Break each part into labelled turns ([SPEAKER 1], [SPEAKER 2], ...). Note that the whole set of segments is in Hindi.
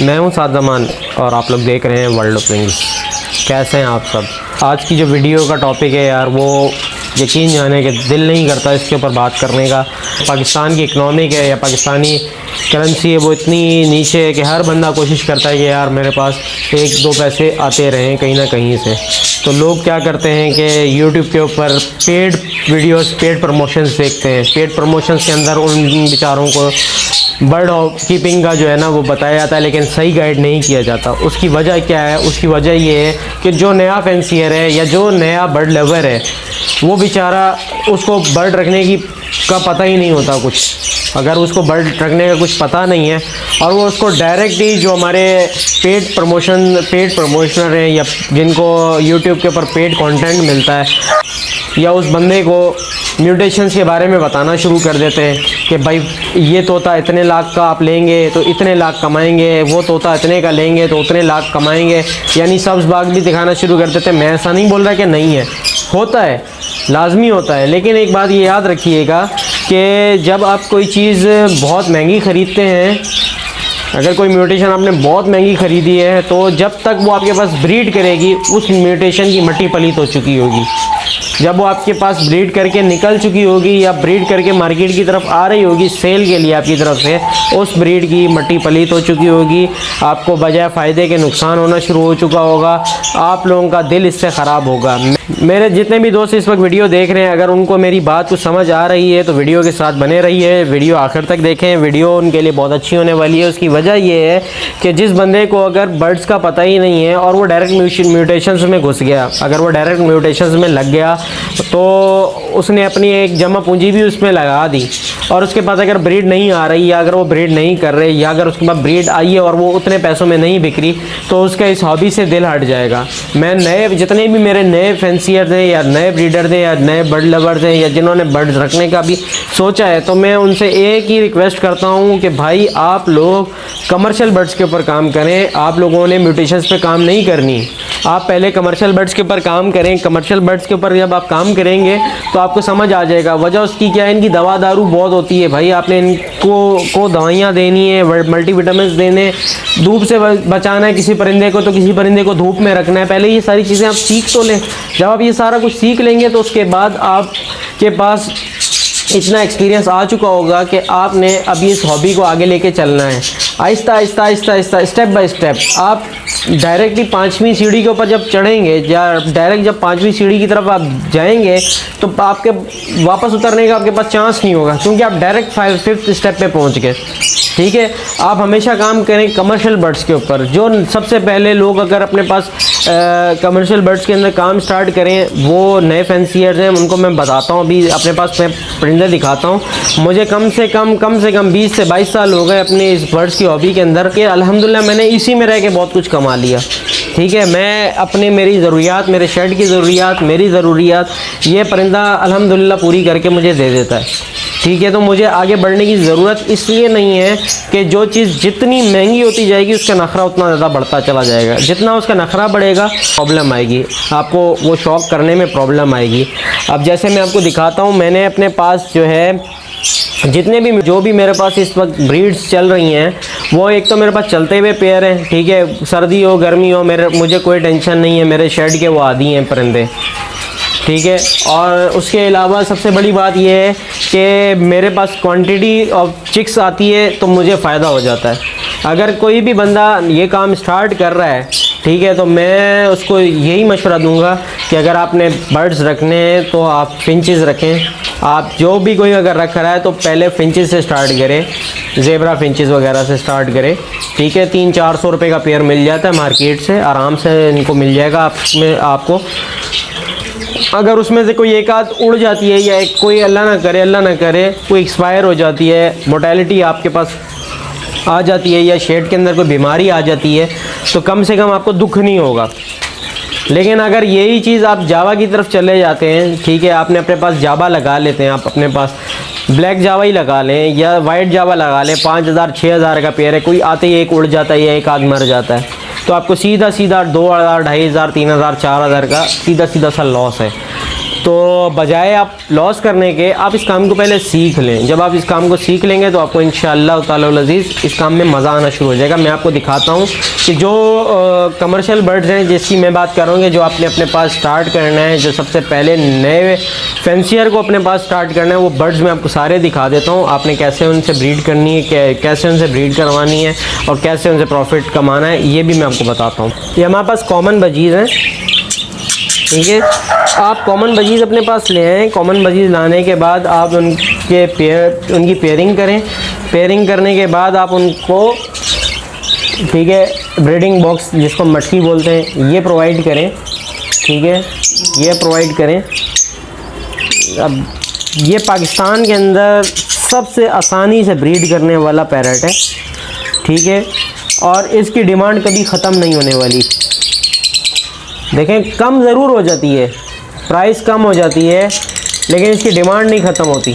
[SPEAKER 1] मैं हूं साद ज़मान और आप लोग देख रहे हैं वर्ल्ड ऑफ विंग्स। कैसे हैं आप सब? आज की जो वीडियो का टॉपिक है यार, वो यकीन जाने के दिल नहीं करता इसके ऊपर बात करने का। पाकिस्तान की इकनॉमिक है या पाकिस्तानी करेंसी है वो इतनी नीचे है कि हर बंदा कोशिश करता है कि यार मेरे पास एक दो पैसे आते रहें कहीं ना कहीं से। तो लोग क्या करते हैं कि यूट्यूब के ऊपर पेड वीडियोस, पेड प्रमोशंस देखते हैं। पेड प्रमोशंस के अंदर उन बेचारों को बर्ड कीपिंग का जो है ना वो बताया जाता है, लेकिन सही गाइड नहीं किया जाता। उसकी वजह क्या है? उसकी वजह ये है कि जो नया फैंसियर है या जो नया बर्ड लवर है वो बेचारा, उसको बर्ड रखने का पता ही नहीं होता कुछ। अगर उसको बर्ड रखने का कुछ पता नहीं है और वो उसको डायरेक्ट ही जो हमारे पेड प्रमोशनर हैं या जिनको यूट्यूब के ऊपर पेड कंटेंट मिलता है, या उस बंदे को म्यूटेशंस के बारे में बताना शुरू कर देते हैं कि भाई ये तोता इतने लाख का आप लेंगे तो इतने लाख कमाएंगे, वो तोता इतने का लेंगे तो उतने लाख कमाएंगे। यानी सब्ज़ बाग भी दिखाना शुरू कर देते हैं। मैं ऐसा नहीं बोल रहा कि नहीं है, होता है, लाजमी होता है, लेकिन एक बात ये याद रखिएगा कि जब आप कोई चीज़ बहुत महंगी ख़रीदते हैं, अगर कोई म्यूटेशन आपने बहुत महंगी ख़रीदी है तो जब तक वो आपके पास ब्रीड करेगी उस म्यूटेशन की मट्टी पलीत हो चुकी होगी। जब वो आपके पास ब्रीड करके निकल चुकी होगी या ब्रीड करके मार्केट की तरफ आ रही होगी सेल के लिए आपकी तरफ से, उस ब्रीड की मट्टी पलीत हो चुकी होगी। आपको बजाय फ़ायदे के नुकसान होना शुरू हो चुका होगा। आप लोगों का दिल इससे ख़राब होगा। मेरे जितने भी दोस्त इस वक्त वीडियो देख रहे हैं, अगर उनको मेरी बात कुछ समझ आ रही है तो वीडियो के साथ बने रहिए, वीडियो आखिर तक देखें। वीडियो उनके लिए बहुत अच्छी होने वाली है। उसकी वजह ये है कि जिस बंदे को अगर बर्ड्स का पता ही नहीं है और वो डायरेक्ट म्यूटेशंस में घुस गया, अगर वो डायरेक्ट म्यूटेशंस में लग गया तो उसने अपनी एक जमा पूंजी भी उसमें लगा दी, और उसके पास अगर ब्रीड नहीं आ रही या अगर वो ब्रीड नहीं कर रहे या अगर उसके पास ब्रीड आई है और वो उतने पैसों में नहीं बिक रही, तो उसका इस हॉबी से दिल हट जाएगा। मैं जितने भी मेरे नए फैंसियर थे या नए ब्रीडर थे या नए बर्ड लवर थे या जिन्होंने बर्ड रखने का भी सोचा है, तो मैं उनसे एक ही रिक्वेस्ट करता हूँ कि भाई आप लोग कमर्शियल बर्ड्स के ऊपर काम करें। आप लोगों ने म्यूटेशंस पे काम नहीं करनी। आप पहले कमर्शियल बर्ड्स के ऊपर काम करें। कमर्शियल बर्ड्स के ऊपर जब आप काम करेंगे तो आपको समझ आ जाएगा। वजह उसकी क्या है, इनकी दवा दारू बहुत होती है भाई। आपने इनको दवाइयाँ देनी है, मल्टीविटामिन्स देने, धूप से बचाना है किसी परिंदे को तो किसी परिंदे को धूप में रखना है। पहले ये सारी चीज़ें आप सीख तो लें। जब आप ये सारा कुछ सीख लेंगे तो उसके बाद आपके पास इतना एक्सपीरियंस आ चुका होगा कि आपने अभी इस हॉबी को आगे लेके चलना है। Aahista Aahista Aahista Aahista, step by step. आप डायरेक्टली 5वीं सीढ़ी के ऊपर जब चढ़ेंगे या डायरेक्ट जब 5वीं सीढ़ी की तरफ आप जाएंगे तो आपके वापस उतरने का आपके पास चांस नहीं होगा, क्योंकि आप डायरेक्ट 5th स्टेप पे पहुंच गए। ठीक है, आप हमेशा काम करें कमर्शियल बर्ड्स के ऊपर। जो सबसे पहले लोग अगर अपने पास कमर्शियल बर्ड्स के अंदर काम स्टार्ट करें, वो नए फैंसियर्स हैं, उनको मैं बताता हूँ। अभी अपने पास मैं परिंदे दिखाता हूँ। मुझे कम से कम 20 से 22 साल हो गए अपने इस बर्ड्स की हॉबी के अंदर, कि अल्हम्दुलिल्लाह मैंने इसी में रह के बहुत कुछ कमा लिया। ठीक है, मैं अपने मेरी ज़रूरियात, मेरे शेड की ज़रूरियात, मेरी ज़रूरियात ये परिंदा अल्हम्दुलिल्लाह पूरी करके मुझे दे देता है। ठीक है, तो मुझे आगे बढ़ने की ज़रूरत इसलिए नहीं है कि जो चीज़ जितनी महंगी होती जाएगी उसका नखरा उतना ज़्यादा बढ़ता चला जाएगा। जितना उसका नखरा बढ़ेगा प्रॉब्लम आएगी, आपको वो शौक़ करने में प्रॉब्लम आएगी। अब जैसे मैं आपको दिखाता हूँ, मैंने अपने पास जो है जो भी मेरे पास इस वक्त ब्रीड्स चल रही हैं, वो एक तो मेरे पास चलते हुए पेयर हैं। ठीक है, सर्दी हो गर्मी हो मुझे कोई टेंशन नहीं है, मेरे शेड के वो आदी हैं परिंदे। ठीक है, और उसके अलावा सबसे बड़ी बात यह है कि मेरे पास क्वांटिटी ऑफ चिक्स आती है तो मुझे फ़ायदा हो जाता है। अगर कोई भी बंदा ये काम स्टार्ट कर रहा है, ठीक है, तो मैं उसको यही मशवरा दूंगा कि अगर आपने बर्ड्स रखने हैं तो आप फिंचेस रखें। आप जो भी कोई अगर रख रहा है तो पहले फिंचेस से स्टार्ट करें, ज़ेबरा फिंचेस वगैरह से स्टार्ट करें। ठीक है, 300-400 रुपये का पेयर मिल जाता है मार्केट से, आराम से इनको मिल जाएगा आपको। अगर उसमें से कोई एक आध उड़ जाती है या कोई अल्लाह ना करे कोई एक्सपायर हो जाती है, मोर्टेलिटी आपके पास आ जाती है या शेड के अंदर कोई बीमारी आ जाती है, तो कम से कम आपको दुख नहीं होगा। लेकिन अगर यही चीज़ आप जावा की तरफ चले जाते हैं, ठीक है, आपने अपने पास जावा लगा लेते हैं, आप अपने पास ब्लैक जावा ही लगा लें या वाइट जावा लगा लें, 5000-6000 का पेयर है, कोई आते ही एक उड़ जाता है या एक आध मर जाता है, तो आपको सीधा 2000, 2500, 3000, 4000 का सीधा सा लॉस है। तो बजाय आप लॉस करने के आप इस काम को पहले सीख लें। जब आप इस काम को सीख लेंगे तो आपको इंशाअल्लाह ताला अज़ीज़ इस काम में मज़ा आना शुरू हो जाएगा। मैं आपको दिखाता हूँ कि जो कमर्शियल बर्ड्स हैं जिसकी मैं बात करूँगी, जो आपने अपने पास स्टार्ट करना है, जो सबसे पहले नए फैंसियर को अपने पास स्टार्ट करना है, वो बर्ड्स मैं आपको सारे दिखा देता हूँ। आपने कैसे उनसे ब्रीड करनी है, कैसे उनसे ब्रीड करवानी है और कैसे उनसे प्रॉफिट कमाना है, ये भी मैं आपको बताता हूँ। ये हमारे पास कॉमन बजीज़ हैं, ठीक है। आप कॉमन बजीज़ अपने पास ले आएँ। कॉमन बजीज़ लाने के बाद आप उनकी पेयरिंग करें। पेयरिंग करने के बाद आप उनको, ठीक है, ब्रीडिंग बॉक्स जिसको मटकी बोलते हैं ये प्रोवाइड करें, ठीक है, ये प्रोवाइड करें। अब ये पाकिस्तान के अंदर सबसे आसानी से ब्रीड करने वाला पैरट है, ठीक है, और इसकी डिमांड कभी ख़त्म नहीं होने वाली। देखें, कम ज़रूर हो जाती है, प्राइस कम हो जाती है, लेकिन इसकी डिमांड नहीं ख़त्म होती।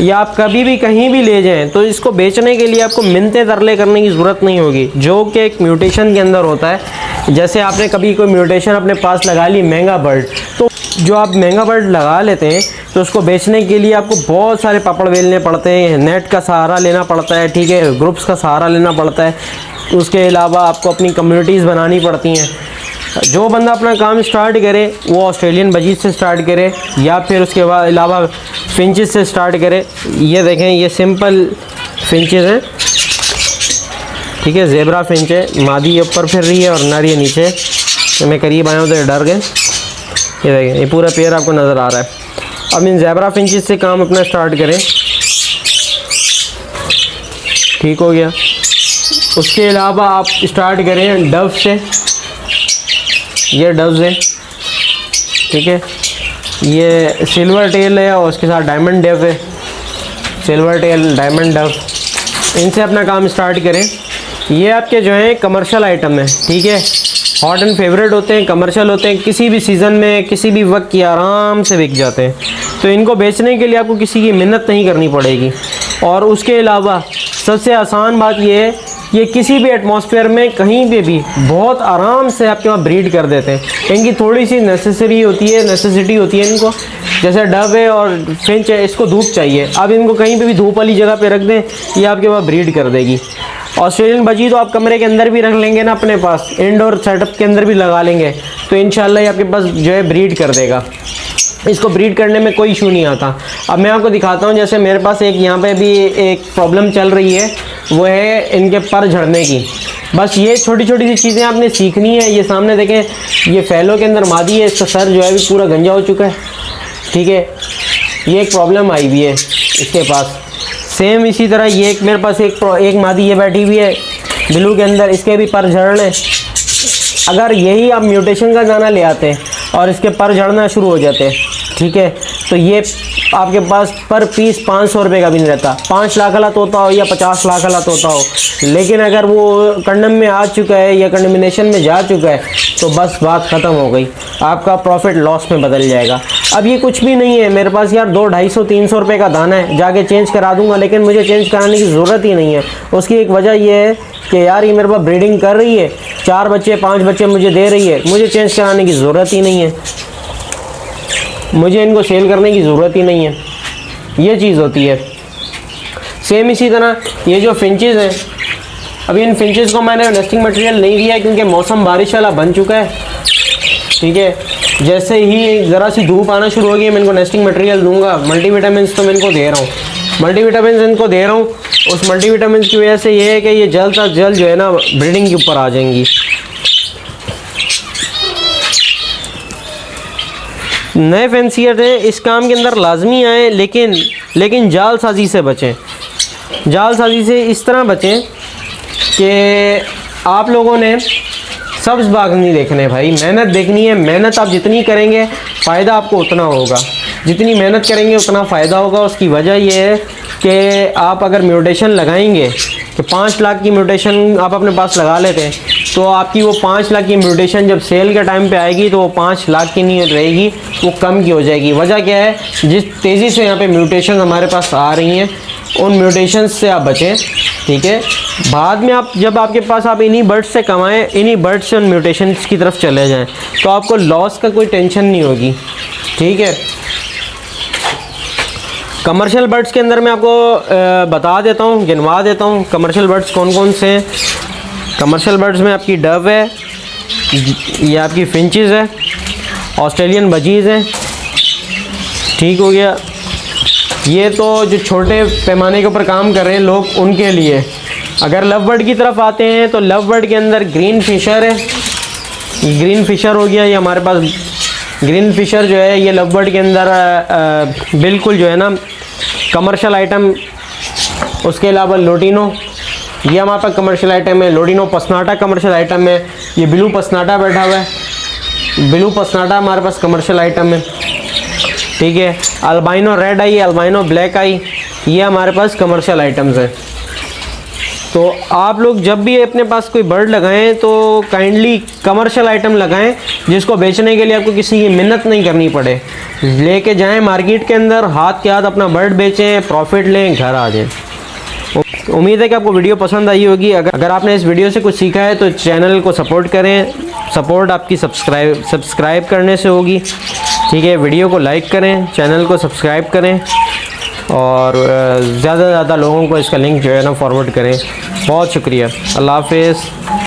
[SPEAKER 1] या आप कभी भी कहीं भी ले जाएं तो इसको बेचने के लिए आपको मिन्नतें तरले करने की ज़रूरत नहीं होगी, जो कि एक म्यूटेशन के अंदर होता है। जैसे आपने कभी कोई म्यूटेशन अपने पास लगा ली महंगा बर्ड, तो जो आप महंगा बर्ड लगा लेते हैं तो उसको बेचने के लिए आपको बहुत सारे पापड़ बेलने पड़ते हैं, नेट का सहारा लेना पड़ता है, ठीक है, ग्रुप्स का सहारा लेना पड़ता है। उसके अलावा आपको अपनी कम्युनिटीज़ बनानी पड़ती हैं। जो बंदा अपना काम स्टार्ट करे वो ऑस्ट्रेलियन बजीज से स्टार्ट करे या फिर उसके बाद अलावा फिंचेस से स्टार्ट करे। ये देखें, ये सिंपल फिंचेस हैं, ठीक है, ज़ेब्रा फिंच है। मादी ये ऊपर फिर रही है और नर ये नीचे। तो मैं करीब आया हूँ तो ये डर गए। ये देखें, ये पूरा पेयर आपको नज़र आ रहा है। अब इन ज़ेब्रा फिंचेस से काम अपना स्टार्ट करें, ठीक हो गया। उसके अलावा आप स्टार्ट करें डव से। ये डव्स है, ठीक है, ये सिल्वर टेल है और उसके साथ डायमंड डव है, सिल्वर टेल डायमंड डव। इनसे अपना काम स्टार्ट करें। ये आपके जो हैं कमर्शियल आइटम है, ठीक है, हॉट एंड फेवरेट होते हैं, कमर्शियल होते हैं, किसी भी सीज़न में किसी भी वक्त की आराम से बिक जाते हैं। तो इनको बेचने के लिए आपको किसी की मिन्नत नहीं करनी पड़ेगी। और उसके अलावा सबसे आसान बात ये है, ये किसी भी एटमॉस्फेयर में कहीं पे भी बहुत आराम से आपके वहाँ ब्रीड कर देते हैं। इनकी थोड़ी सी नेसेसिटी होती है इनको, जैसे डव है और फिंच है, इसको धूप चाहिए। आप इनको कहीं पे भी धूप वाली जगह पे रख दें, ये आपके वहाँ ब्रीड कर देगी। ऑस्ट्रेलियन बजी तो आप कमरे के अंदर भी रख लेंगे ना अपने पास, इंडोर सेटअप के अंदर भी लगा लेंगे, तो इंशाल्लाह ये आपके पास जो है ब्रीड कर देगा। इसको ब्रीड करने में कोई इशू नहीं आता। अब मैं आपको दिखाता हूँ, जैसे मेरे पास एक यहाँ पे भी एक प्रॉब्लम चल रही है, वो है इनके पर झड़ने की। बस ये छोटी छोटी सी चीज़ें आपने सीखनी है। ये सामने देखें, ये फैलो के अंदर मादी है, इसका सर जो है भी पूरा गंजा हो चुका है, ठीक है, ये एक प्रॉब्लम आई हुई है इसके पास। सेम इसी तरह ये एक मेरे पास एक मादी ये बैठी हुई है ब्लू के अंदर, इसके भी पर झड़ रहे हैं। अगर यही आप म्यूटेशन का दाना ले आते हैं और इसके पर झड़ना शुरू हो जाते हैं, ठीक है, तो ये आपके पास पर पीस 500 रुपये का भी नहीं रहता। 5 लाख वाला तोता हो या 50 लाख वाला तोता हो, लेकिन अगर वो कंडम में आ चुका है या कंडमिनेशन में जा चुका है तो बस बात ख़त्म हो गई, आपका प्रॉफिट लॉस में बदल जाएगा। अब ये कुछ भी नहीं है मेरे पास यार, 200, 250, 300 रुपये का दाना है, जाके चेंज करा दूंगा, लेकिन मुझे चेंज कराने की ज़रूरत ही नहीं है। उसकी एक वजह यह है कि यार ये मेरे पास ब्रीडिंग कर रही है, 4 बच्चे 5 बच्चे मुझे दे रही है, मुझे चेंज कराने की ज़रूरत ही नहीं है, मुझे इनको सेल करने की ज़रूरत ही नहीं है। ये चीज़ होती है। सेम इसी तरह ये जो फिंचेस हैं, अभी इन फिंचेस को मैंने नेस्टिंग मटेरियल नहीं दिया है क्योंकि मौसम बारिश वाला बन चुका है, ठीक है। जैसे ही ज़रा सी धूप आना शुरू होगी मैं इनको नेस्टिंग मटेरियल दूंगा। मल्टीविटामिन्स तो मैं इनको दे रहा हूँ, मल्टीविटामिन्स इनको दे रहा हूँ। उस मल्टीविटामिन्स की वजह से ये है कि ये जल्द से जल्द जो है ना ब्रीडिंग के ऊपर आ जाएंगी। नए फैंसियर हैं, इस काम के अंदर लाजमी आए, लेकिन जालसाजी से बचें। जालसाजी से इस तरह बचें कि आप लोगों ने सब्ज़ बाग नहीं देखने भाई, मेहनत देखनी है। मेहनत आप जितनी करेंगे फ़ायदा आपको उतना होगा, जितनी मेहनत करेंगे उतना फ़ायदा होगा। उसकी वजह यह है कि आप अगर म्यूटेशन लगाएंगे कि 5 लाख की म्यूटेशन आप अपने पास लगा लेते हैं, तो आपकी वो 5 लाख की म्यूटेशन जब सेल के टाइम पे आएगी तो वो 5 लाख की नहीं रहेगी, वो कम की हो जाएगी। वजह क्या है, जिस तेज़ी से यहाँ पे म्यूटेशन हमारे पास आ रही हैं, उन म्यूटेशंस से आप बचें, ठीक है। बाद में आप जब आपके पास आप इन्हीं बर्ड्स से कमाएं, इन्हीं बर्ड्स से उन म्यूटेशंस की तरफ चले जाएं, तो आपको लॉस का कोई टेंशन नहीं होगी, ठीक है। कमर्शियल बर्ड्स के अंदर मैं आपको बता देता हूँ, गिनवा देता हूँ कमर्शियल बर्ड्स कौन कौन से हैं। कमर्शियल बर्ड्स में आपकी डव है, ये आपकी फिंचेस है, ऑस्ट्रेलियन बजीज़ हैं, ठीक हो गया। ये तो जो छोटे पैमाने के ऊपर काम कर रहे हैं लोग, उनके लिए। अगर लव बर्ड की तरफ आते हैं तो लव बर्ड के अंदर ग्रीन फिशर है, ग्रीन फिशर हो गया ये हमारे पास। ग्रीन फिशर जो है ये लव बर्ड के अंदर बिल्कुल जो है ना कमर्शियल आइटम। उसके अलावा लोटिनो, ये हमारे पास कमर्शियल आइटम है। लोटिनो पसनाटा कमर्शियल आइटम है। ये ब्लू पसनाटा बैठा हुआ है, ब्लू पसनाटा हमारे पास कमर्शियल आइटम है, ठीक है। अल्बाइनो रेड आई, अल्बाइनो ब्लैक आई, ये हमारे पास कमर्शियल आइटम्स हैं। तो आप लोग जब भी अपने पास कोई बर्ड लगाएं तो काइंडली कमर्शियल आइटम लगाएं, जिसको बेचने के लिए आपको किसी की मिन्नत नहीं करनी पड़े। लेके जाएं मार्केट के अंदर, हाथ के हाथ अपना बर्ड बेचें, प्रॉफिट लें, घर आ जाएं। उम्मीद है कि आपको वीडियो पसंद आई होगी। अगर आपने इस वीडियो से कुछ सीखा है तो चैनल को सपोर्ट करें। सपोर्ट आपकी सब्सक्राइब करने से होगी, ठीक है। वीडियो को लाइक करें, चैनल को सब्सक्राइब करें और ज़्यादा से ज़्यादा लोगों को इसका लिंक जो है ना फॉरवर्ड करें। बहुत शुक्रिया। अल्लाह हाफ़िज़।